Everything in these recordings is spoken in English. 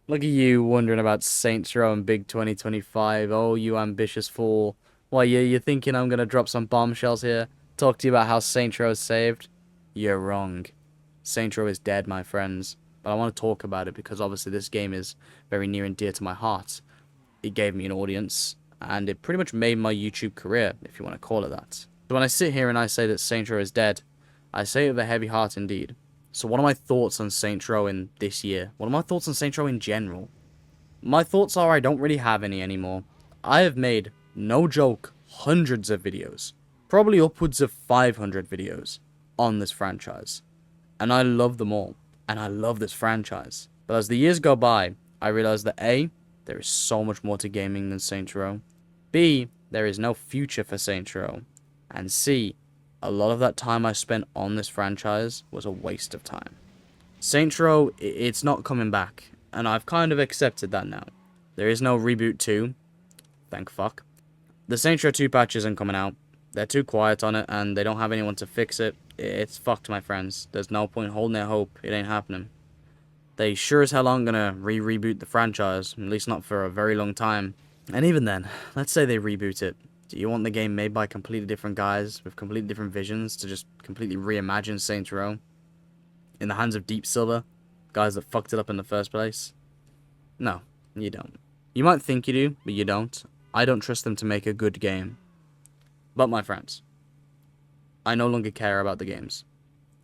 Look at you wondering about Saints Row and Big 2025. Oh, you ambitious fool. Why, you're thinking I'm gonna drop some bombshells here? Talk to you about how Saints Row is saved? You're wrong. Saints Row is dead, my friends. But I want to talk about it because obviously this game is very near and dear to my heart. It gave me an audience, and it pretty much made my YouTube career, if you want to call it that. So when I sit here and I say that Saints Row is dead, I say it with a heavy heart indeed. So what are my thoughts on Saints Row in this year? What are my thoughts on Saints Row in general? My thoughts are I don't really have any anymore. I have made, no joke, hundreds of videos. Probably upwards of 500 videos on this franchise. And I love them all. And I love this franchise. But as the years go by, I realize that A, there is so much more to gaming than Saints Row. B, there is no future for Saints Row. And C, a lot of that time I spent on this franchise was a waste of time. Saints Row, it's not coming back, and I've kind of accepted that now. There is no Reboot 2, thank fuck. The Saints Row 2 patch isn't coming out. They're too quiet on it, and they don't have anyone to fix it. It's fucked, my friends. There's no point holding their hope. It ain't happening. They sure as hell aren't gonna reboot the franchise, at least not for a very long time. And even then, let's say they reboot it. Do you want the game made by completely different guys with completely different visions to just completely reimagine Saints Row? In the hands of Deep Silver? Guys that fucked it up in the first place? No, you don't. You might think you do, but you don't. I don't trust them to make a good game. But my friends, I no longer care about the games.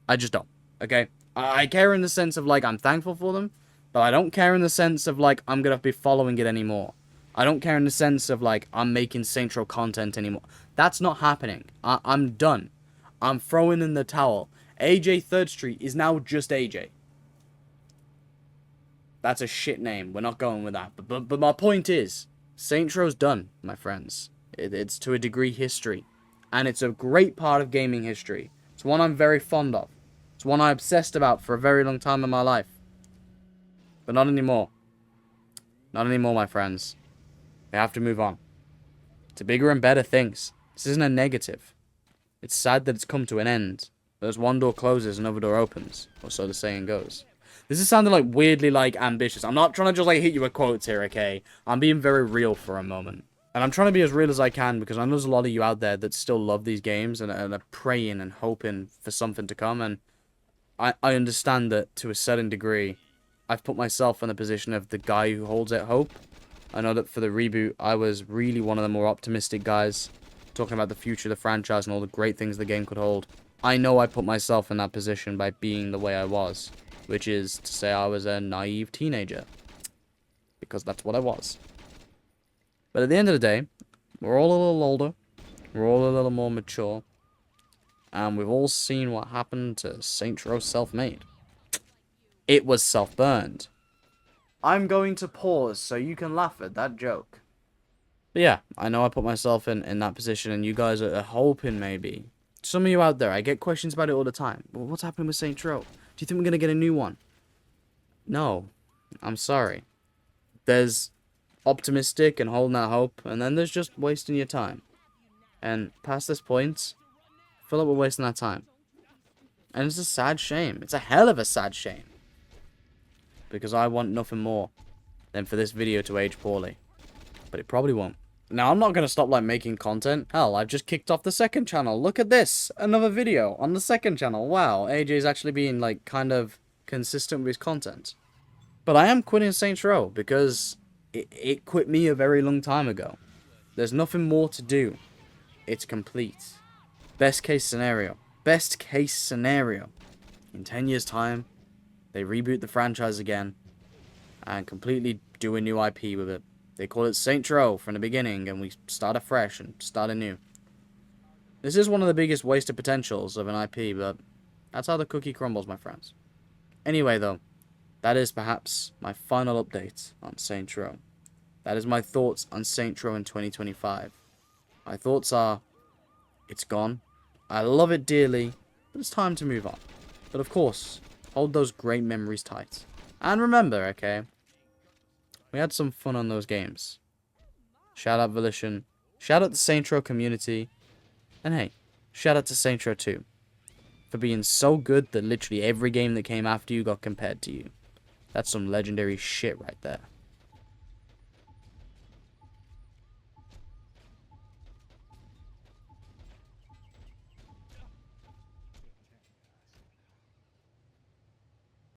I just don't, okay? I care in the sense of, like, I'm thankful for them, but I don't care in the sense of, like, I'm gonna be following it anymore. I don't care in the sense of, like, I'm making Saints Row content anymore. That's not happening. I'm done. I'm throwing in the towel. AJ 3rd Street is now just AJ. That's a shit name. We're not going with that. But my point is, Saints Row's done, my friends. It's to a degree history. And it's a great part of gaming history. It's one I'm very fond of. It's one I obsessed about for a very long time in my life. But not anymore. Not anymore, my friends. We have to move on to bigger and better things. This isn't a negative. It's sad that it's come to an end. But as one door closes, another door opens. Or so the saying goes. This is sounding like weirdly like ambitious. I'm not trying to just like hit you with quotes here, okay? I'm being very real for a moment. And I'm trying to be as real as I can because I know there's a lot of you out there that still love these games and are praying and hoping for something to come. And I understand that to a certain degree. I've put myself in the position of the guy who holds out hope. I know that for the reboot, I was really one of the more optimistic guys, talking about the future of the franchise and all the great things the game could hold. I know I put myself in that position by being the way I was, which is to say I was a naive teenager, because that's what I was. But at the end of the day, we're all a little older, we're all a little more mature, and we've all seen what happened to Saints Row Self-Made. It was self-burned. I'm going to pause so you can laugh at that joke. But yeah, I know I put myself in that position and you guys are hoping maybe. Some of you out there, I get questions about it all the time. Well, what's happening with Saints Row? Do you think we're going to get a new one? No. I'm sorry. There's optimistic and holding out hope, and then there's just wasting your time. And past this point, I feel like we're wasting our time. And it's a sad shame. It's a hell of a sad shame. Because I want nothing more than for this video to age poorly. But it probably won't. Now, I'm not going to stop, like, making content. Hell, I've just kicked off the second channel. Look at this. Another video on the second channel. Wow, AJ's actually being, like, kind of consistent with his content. But I am quitting Saints Row because it quit me a very long time ago. There's nothing more to do. It's complete. Best case scenario. Best case scenario. In 10 years' time, they reboot the franchise again and completely do a new IP with it. They call it Saints Row from the beginning and we start afresh and start anew. This is one of the biggest wasted potentials of an IP, but that's how the cookie crumbles, my friends. Anyway, though, that is perhaps my final update on Saints Row. That is my thoughts on Saints Row in 2025. My thoughts are, it's gone. I love it dearly, but it's time to move on. But of course, hold those great memories tight. And remember, okay, we had some fun on those games. Shout out Volition. Shout out the Saints Row community. And hey, shout out to Saints Row 2. For being so good that literally every game that came after you got compared to you. That's some legendary shit right there.